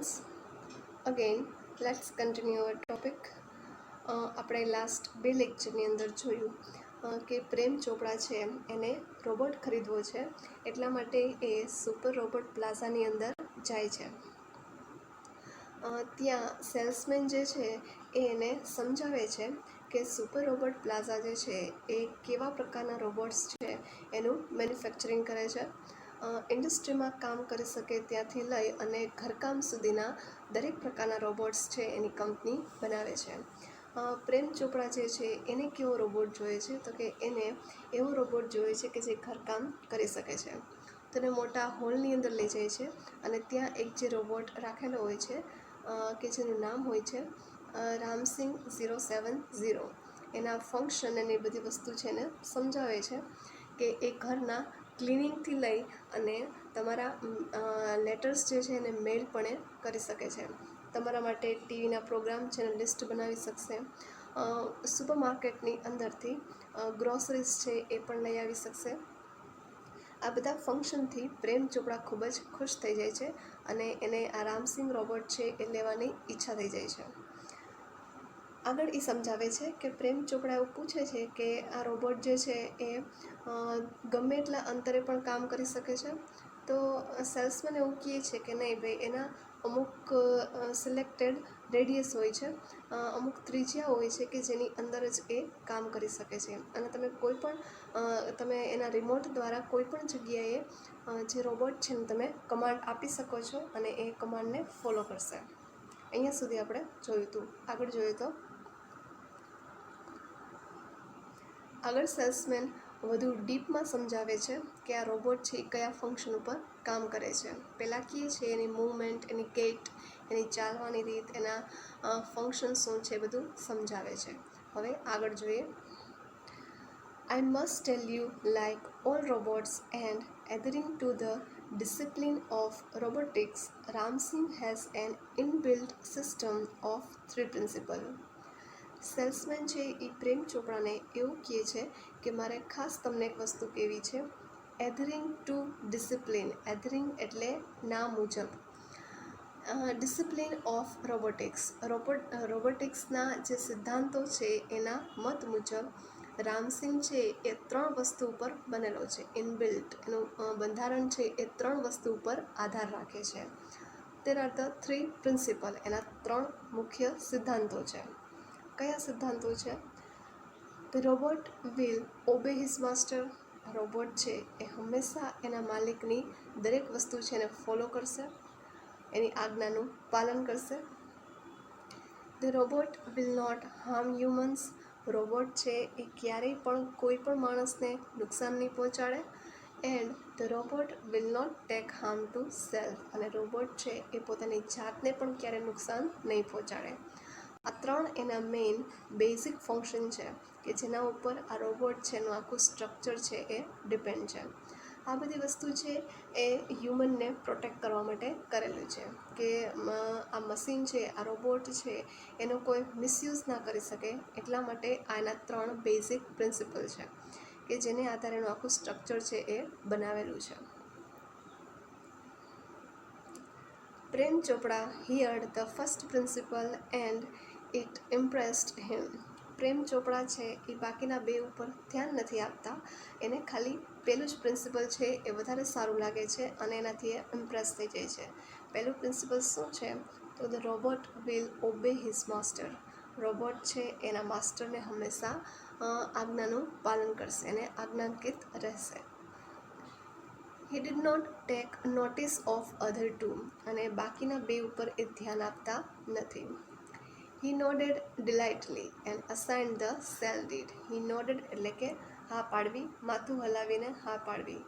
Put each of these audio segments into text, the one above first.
friends, again let's continue our topic. આપણે last બે લેક્ચરની અંદર જોયું કે પ્રેમ ચોપડા છે એને રોબોટ ખરીદવો છે, એટલા માટે એ સુપર રોબોટ પ્લાઝાની અંદર જાય છે. ત્યાં સેલ્સમેન જે છે એ એને સમજાવે છે કે સુપર રોબોટ પ્લાઝા જે છે એ કેવા પ્રકારના રોબોટ્સ છે એનું મેન્યુફેક્ચરિંગ કરે છે. ઇન્ડસ્ટ્રીમાં કામ કરી શકે ત્યાંથી લઈ અને ઘરકામ સુધીના દરેક પ્રકારના રોબોટ્સ છે એની કંપની બનાવે છે. પ્રેમ ચોપડા જે છે એને કેવો રોબોટ જોઈએ છે, તો કે એને એવો રોબોટ જોઈએ છે કે જે ઘરકામ કરી શકે છે. તો એને મોટા હોલની અંદર લઈ જાય છે અને ત્યાં એક જે રોબોટ રાખેલો હોય છે કે જેનું નામ હોય છે રામસિંગ 070. એના ફંક્શન અને એ બધી વસ્તુ છે એને સમજાવે છે કે એ ઘરના ક્લિનિંગથી લઈ અને તમારા લેટર્સ જે છે એને મેલ પણ કરી શકે છે. તમારા માટે ટીવીના પ્રોગ્રામ છે એને લિસ્ટ બનાવી શકશે. સુપર માર્કેટની અંદરથી ગ્રોસરીઝ છે એ પણ લઈ આવી શકશે. આ બધા ફંક્શનથી પ્રેમ ચોપડા ખૂબ જ ખુશ થઈ જાય છે અને એને આ રામસિંગ રોબોટ છે એ લેવાની ઈચ્છા થઈ જાય છે. આગળ એ સમજાવે છે કે પ્રેમ ચોપડા એવું પૂછે છે કે આ રોબોટ જે છે એ ગમે એટલા અંતરે પણ કામ કરી શકે છે. તો સેલ્સમેન એવું કહે છે કે નહીં ભાઈ, એના અમુક સિલેક્ટેડ રેડિયસ હોય છે, અમુક ત્રિજ્યા હોય છે કે જેની અંદર જ એ કામ કરી શકે છે અને તમે એના રિમોટ દ્વારા કોઈ પણ જગ્યાએ જે રોબોટ છે ને તમે કમાન્ડ આપી શકો છો અને એ કમાન્ડને ફોલો કરશે. અહીંયા સુધી આપણે જોયું હતું. આગળ સેલ્સમેન વધુ ડીપમાં સમજાવે છે કે આ રોબોટ છે એ કયા ફંક્શન ઉપર કામ કરે છે. પહેલાં કહે છે એની મૂવમેન્ટ, એની ગેટ, એની ચાલવાની રીત, એના ફંક્શન શું છે બધું સમજાવે છે. હવે આગળ જોઈએ. I must tell you, like all robots and adhering to the discipline of robotics, Ramsing has an inbuilt system of 3 principles. Salesman છે એ પ્રેમ ચોપડાને એવું કહે છે કે મારે ખાસ તમને એક વસ્તુ કહેવી છે. એધરિંગ ટુ ડિસિપ્લિન. એધરિંગ એટલે ના મુજબ. ડિસિપ્લિન ઓફ રોબોટિક્સના જે સિદ્ધાંતો છે એના મત મુજબ રામસિંગ છે એ 3 વસ્તુ ઉપર બનેલો છે. ઇનબિલ્ટ એનું બંધારણ છે એ 3 વસ્તુ ઉપર આધાર રાખે છે. There are the 3 principal. એના 3 મુખ્ય સિદ્ધાંતો છે. કયા સિદ્ધાંતો છે? The robot will obey his master. Robot છે એ હંમેશા એના માલિકની દરેક વસ્તુ છે એને ફોલો કરશે, એની આજ્ઞાનું પાલન કરશે. The robot will not harm humans. Robot છે એ ક્યારેય પણ કોઈ પણ માણસને નુકસાન નહીં પહોંચાડે. And the robot will not take harm to self. અને રોબોટ છે એ પોતાની જાતને પણ ક્યારેય નુકસાન નહીં પહોંચાડે. આ 3 એના મેઇન બેઝિક ફંક્શન છે કે જેના ઉપર આ રોબોટ છે એનું આખું સ્ટ્રક્ચર છે એ ડિપેન્ડ છે. આ બધી વસ્તુ છે એ હ્યુમનને પ્રોટેક્ટ કરવા માટે કરેલું છે કે આ મશીન છે, આ રોબોટ છે એનો કોઈ મિસયુઝ ના કરી શકે. એટલા માટે આના 3 બેઝિક પ્રિન્સિપલ છે કે જેને આધારે એનું આખું સ્ટ્રક્ચર છે એ બનાવેલું છે. પ્રેમ ચોપડા heard the first principle and it impressed him. પ્રેમ ચોપડા છે એ બાકીના 2 ઉપર ધ્યાન નથી આપતા. એને ખાલી પહેલું જ પ્રિન્સિપલ છે એ વધારે સારું લાગે છે અને એનાથી એ ઇમ્પ્રેસ થઈ જાય છે. પહેલું પ્રિન્સિપલ શું છે? તો the robot will obey his master. Robot છે એના માસ્ટરને હંમેશા આજ્ઞાનું પાલન કરશે અને આજ્ઞાકિત રહેશે. He did not take notice of other 2. અને બાકીના 2 ઉપર એ ધ્યાન આપતા નથી. He nodded delightedly and assigned the cell deed. He nodded એટલે કે હા પાડવી, માથું હલાવીને હા પાડવી.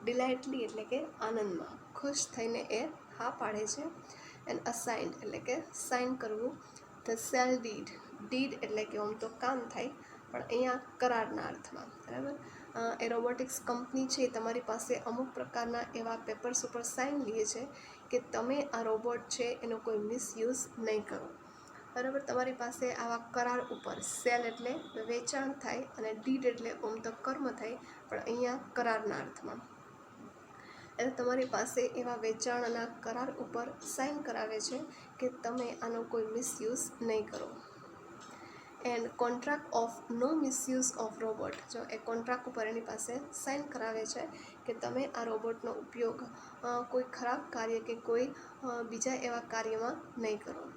Delightedly એટલે કે આનંદમાં, ખુશ થઈને એ હા પાડે છે. એન્ડ અસાઇન્ડ એટલે કે સાઇન કરવું. The cell did. ડીડ એટલે કે આમ તો કામ થાય પણ અહીંયા કરારના અર્થમાં, બરાબર. એ રોબોટિક્સ કંપની છે તમારી પાસે અમુક પ્રકારના એવા પેપર્સ ઉપર સાઇન લે છે કે તમે આ રોબોટ છે એનો કોઈ મિસયુઝ નહીં કરો, બરાબર. તમારી પાસે આવા કરાર ઉપર, સેલ એટલે વેચાણ થાય અને ડીડ એટલે આમ તો કર્મ થાય પણ અહીંયા કરારના અર્થમાં. એટલે તમારી પાસે એવા વેચાણના કરાર ઉપર સાઇન કરાવે છે કે તમે આનો કોઈ મિસયુઝ નહીં કરો. And contract of no misuse of robot, જો એ કોન્ટ્રાક્ટ ઉપર એની પાસે સાઇન કરાવે છે કે તમે આ રોબોટનો ઉપયોગ કોઈ ખરાબ કાર્ય કે કોઈ બીજા એવા કાર્યમાં નહીં કરો.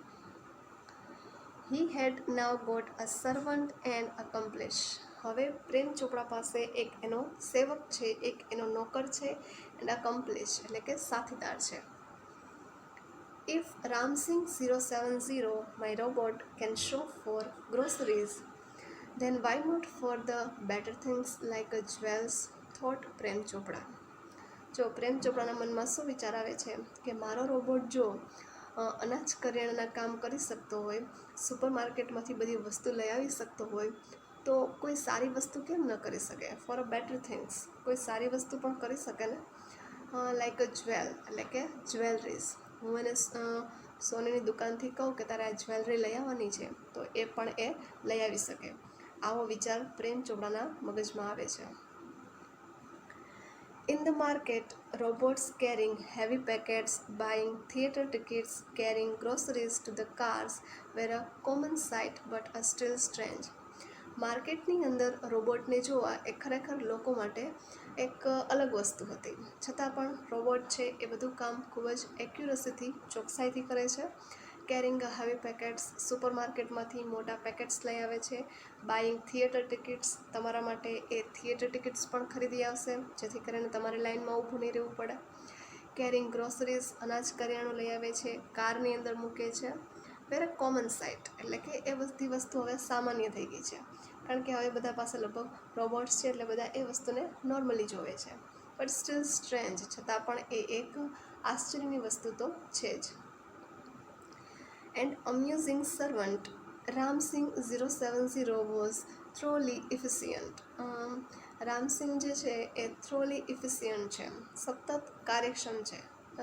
હી હેડ નાવ ગોટ અ સર્વન્ટ એન્ડ અકમ્પ્લિશ. હવે પ્રેમ ચોપડા પાસે એક એનો સેવક છે, એક એનો નોકર છે, એન્ડ અકમ્પ્લિશ એટલે કે સાથીદાર છે. If Ramsing 070, my robot, can shop for groceries, then why not for the better things like jewels, thought પ્રેમ ચોપડા. જો પ્રેમ ચોપડાના મનમાં શું વિચાર આવે છે કે મારો રોબોટ જો અનાજ કરિયાણાના કામ કરી શકતો હોય, સુપર માર્કેટમાંથી બધી વસ્તુ લઈ આવી શકતો હોય, તો કોઈ સારી વસ્તુ કેમ ન કરી શકે? ફોર અ બેટર થિંગ્સ કોઈ સારી વસ્તુ પણ કરી શકે ને. લાઈક અ જ્વેલ એટલે કે જ્વેલરીઝ. હું એને સોનીની દુકાનથી કહું કે તારે આ જ્વેલરી લઈ આવવાની છે, તો એ પણ એ લઈ આવી શકે. આવો વિચાર પ્રેમ ચોપડાના મગજમાં આવે છે. In the market, robots carrying heavy packets, buying theatre tickets, carrying groceries to the cars were a common sight but are still strange. માર્કેટની અંદર રોબોટને જોવા એ ખરેખર લોકો માટે એક અલગ વસ્તુ હતી, છતાં પણ રોબોટ છે એ બધું કામ ખૂબ જ એક્યુરસીથી, ચોકસાઈથી કરે છે. કેરિંગ હેવી પેકેટ્સ, સુપર માર્કેટમાંથી મોટા પેકેટ્સ લઈ આવે છે. બાઇંગ થિયેટર ટિકિટ્સ, તમારા માટે એ થિયેટર ટિકિટ્સ પણ ખરીદી આવશે જેથી કરીને તમારે લાઇનમાં ઊભું નહીં રહેવું પડે. કેરિંગ ગ્રોસરીઝ, અનાજ કરિયાણું લઈ આવે છે, કારની અંદર મૂકે છે. વેર અ કોમન સાઇટ એટલે કે એ બધી વસ્તુ હવે સામાન્ય થઈ ગઈ છે, કારણ કે હવે બધા પાસે લગભગ રોબોટ્સ છે એટલે બધા એ વસ્તુને નોર્મલી જોવે છે. બટ સ્ટીલ સ્ટ્રેન્જ, છતાં પણ એ એક આશ્ચર્યની વસ્તુ તો છે જ. And amusing servant Ramsingh 070 was thoroughly efficient. Ramsingh જે છે એ થ્રોલી ઇફિશિયન્ટ છે, સતત કાર્યક્ષમ છે.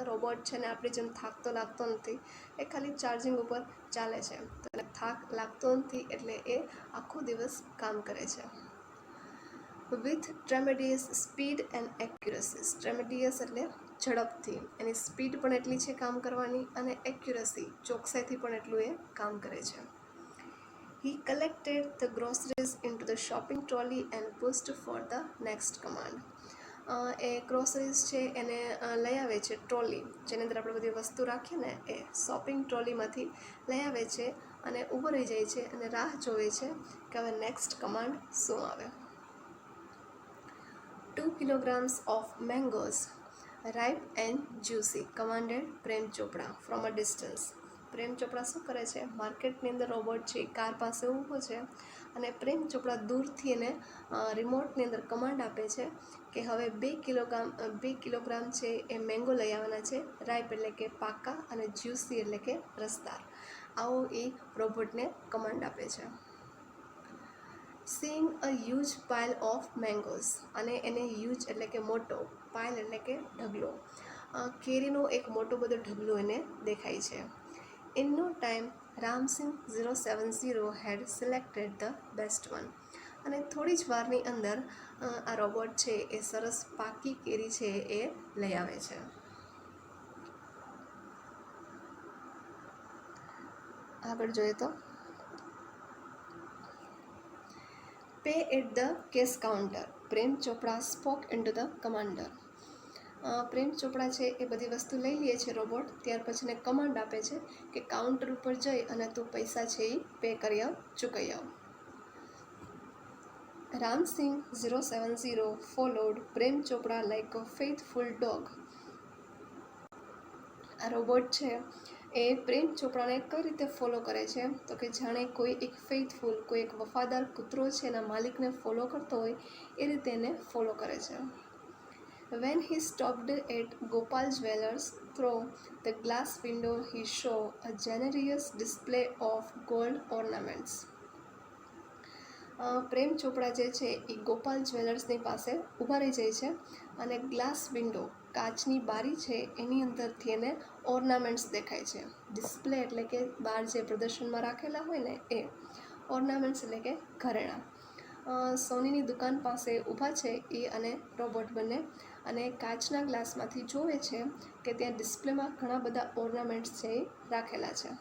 રોબોટ છે ને આપણી જેમ થાકતો લાગતો નથી, એ ખાલી ચાર્જિંગ ઉપર ચાલે છે, તો એને થાક લાગતો નથી એટલે એ આખો દિવસ કામ કરે છે. With tremendous speed and accuracy. Tremendous એટલે ઝડપથી, એની સ્પીડ પણ એટલી છે કામ કરવાની, અને એક્યુરસી ચોકસાઈથી પણ એટલું એ કામ કરે છે. He collected the groceries into the shopping trolley and pushed for the next command. એ ગ્રોસરીઝ છે એને લઈ આવે છે, ટ્રોલી જેની અંદર આપણે બધી વસ્તુ રાખીએ ને, એ શોપિંગ ટ્રોલીમાંથી લઈ આવે છે અને ઊભો રહી જાય છે અને રાહ જોવે છે કે હવે નેક્સ્ટ કમાન્ડ શું આવે. 2 kilograms of mangoes, ripe and juicy, commanded Prem Chopra from a distance. પ્રેમ ચોપડા શું કરે છે, માર્કેટની અંદર રોબોટ છે કાર પાસે ઊભો છે અને પ્રેમ ચોપડા દૂરથી એને રિમોટની અંદર કમાન્ડ આપે છે કે હવે 2 કિલોગ્રામ છે એ મેંગો લઈ આવવાના છે. રાઈપ એટલે કે પાકા અને જ્યુસી એટલે કે રસદાર. આવો એ રોબોટને કમાન્ડ આપે છે. Seeing a huge pile of mangoes, અને એને હ્યુજ એટલે કે મોટો, પાઇલ એટલે કે ઢગલો, કેરીનો એક મોટો બધો ઢગલો એને દેખાય છે. In no time Ramsingh 070 had selected the best one. અને થોડી જ વારની અંદર આ રોબોટ છે એ સરસ પાકી કેરી છે એ લઈ આવે છે. આગળ જોઈએ તો pay at the cash counter, Prem Chopra spoke into the commander. Prem Chopra છે એ બધી વસ્તુ લઈ લે છે રોબોટ, ત્યાર પછી એને કમાન્ડ આપે છે કે કાઉન્ટર ઉપર જઈ અને તું પૈસા છે એ પે કરી આવ, ચૂકવી આવ. Ram Singh 070 followed Prem Chopra like a faithful dog. આ રોબોટ છે એ પ્રેમ ચોપડાને કઈ રીતે ફોલો કરે છે, તો કે જાણે કોઈ એક ફેથફુલ, કોઈ એક વફાદાર કૂતરો છે એના માલિકને ફોલો કરતો હોય એ રીતે એને ફોલો કરે છે. When he stopped at Gopal Jewellers, through the glass window he saw a generous display of gold ornaments. પ્રેમ ચોપડા જે છે એ ગોપાલ જ્વેલર્સની પાસે ઊભા રહી જાય છે અને ગ્લાસ વિન્ડો, કાચની બારી છે એની અંદરથી એને ઓર્નામેન્ટ્સ દેખાય છે. ડિસ્પ્લે એટલે કે બહાર જે પ્રદર્શનમાં રાખેલા હોય ને એ, ઓર્નામેન્ટ્સ એટલે કે ઘરેણાં. સોનીની દુકાન પાસે ઊભા છે એ અને રોબોટ બંને અને કાચના ગ્લાસમાંથી જોવે છે કે ત્યાં ડિસ્પ્લેમાં ઘણા બધા ઓર્નામેન્ટ્સ છે એ રાખેલા છે.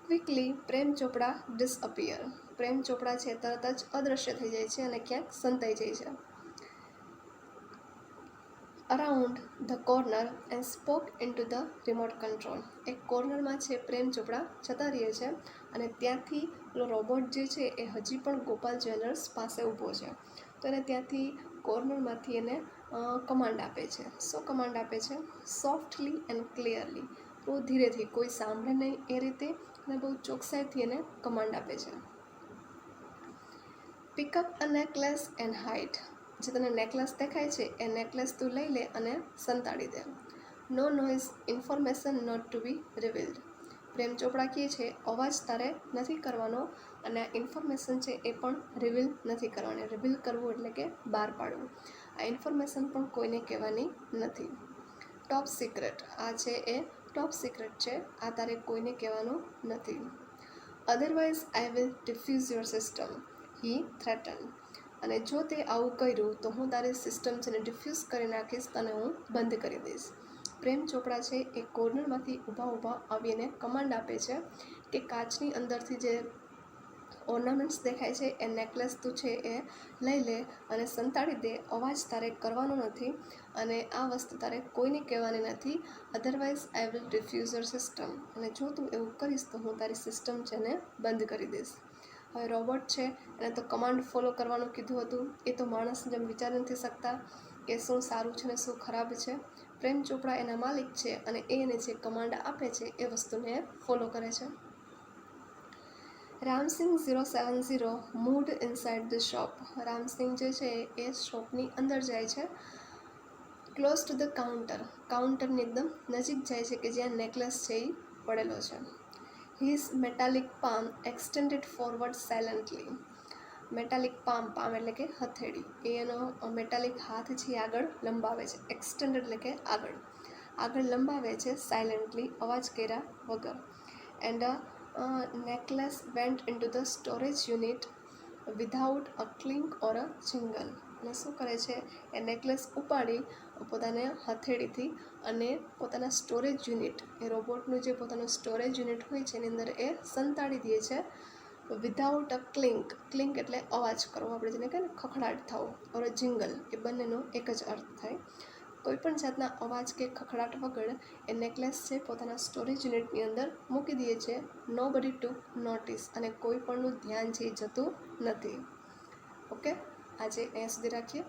ક્વિકલી પ્રેમ ચોપડા ડિસઅપિયર. પ્રેમ ચોપડા છે તરત જ અદૃશ્ય થઈ જાય છે અને ક્યાંક સંતાઈ જાય છે. Around the corner and spoke into the remote control. એક કોર્નરમાં છે પ્રેમ ચોપડા જતા રહે છે અને ત્યાંથી પેલો રોબોટ જે છે એ હજી પણ ગોપાલ જ્વેલર્સ પાસે ઊભો છે. તો એને ત્યાંથી કોર્નરમાંથી એને કમાન્ડ આપે છે. શું કમાન્ડ આપે છે? Softly and clearly. બહુ ધીરેથી, કોઈ સાંભળે નહીં એ રીતે અને બહુ ચોકસાઈથી એને કમાન્ડ આપે છે. Pick up a necklace and hide. જે તને નેકલેસ દેખાય છે એ નેકલેસ તું લઈ લે અને સંતાડી દે. No noise, information not to be revealed. Prem Chopra કહે છે અવાજ તારે નથી કરવાનો અને આ ઇન્ફોર્મેશન છે એ પણ રિવીલ નથી કરવાની. રિવીલ કરવું એટલે કે બહાર પાડવું. આ ઇન્ફોર્મેશન પણ કોઈને કહેવાની નથી. Top secret. આ છે એ ટોપ સિક્રેટ છે, આ તારે કોઈને કહેવાનું નથી. Otherwise I will defuse your system, he threaten. અને જો તે આવું કર્યું તો હું તારી સિસ્ટમ છે ને ડિફ્યુઝ કરી નાખીશ, તને હું બંધ કરી દઈશ. પ્રેમ ચોપડા છે એ કોર્નરમાંથી ઊભા આવીને કમાન્ડ આપે છે કે કાચની અંદરથી જે ઓર્નામેન્ટ્સ દેખાય છે એ નેકલેસ તું છે એ લઈ લે અને સંતાડી દે. અવાજ તારે કરવાનો નથી અને આ વસ્તુ તારે કોઈને કહેવાની નથી. Otherwise I will defuse your system. અને જો તું એવું કરીશ તો હું તારી સિસ્ટમ છે ને બંધ કરી દઈશ. હવે રોબોટ છે એને તો કમાન્ડ ફોલો કરવાનું કીધું હતું. એ તો માણસ જેમ વિચારી નથી શકતા કે શું સારું છે ને શું ખરાબ છે. પ્રેમ ચોપડા એના માલિક છે અને એને જે કમાન્ડ આપે છે એ વસ્તુને ફોલો કરે છે. Ramsingh 070 moved inside the shop. Ramsingh જે છે એ શોપની અંદર જાય છે. Close to the counter. કાઉન્ટરની એકદમ નજીક જાય છે કે જ્યાં નેકલેસ છે એ પડેલો છે. His metallic palm extended forward silently. Metallic palm એટલે કે હથેળી, એનો મેટાલિક હાથ છે આગળ લંબાવે છે. એક્સટેન્ડ એટલે કે આગળ લંબાવે છે સાયલન્ટલી, અવાજ કર્યા વગર. And necklace went into the storage unit without a clink or a jingle. અને શું કરે છે એ નેકલેસ ઉપાડી પોતાને હથેળીથી અને પોતાના સ્ટોરેજ યુનિટ, એ રોબોટનું જે પોતાનું સ્ટોરેજ યુનિટ હોય છે એની અંદર એ સંતાડી દે છે. Without a ક્લિંક. ક્લિંક એટલે અવાજ કરવો, આપણે જેને કહીએ ને ખખડાટ થવો, ઓર અ જિંગલ, એ બંનેનો એક જ અર્થ થાય. કોઈપણ જાતના અવાજ કે ખખડાટ વગર એ નેકલેસ છે પોતાના સ્ટોરેજ યુનિટની અંદર મૂકી દે છે. નો બડી ટુ નોટિસ. અને કોઈ પણનું ધ્યાન છે એ જતું નથી. ઓકે, આજે અહીંયા સુધી રાખીએ.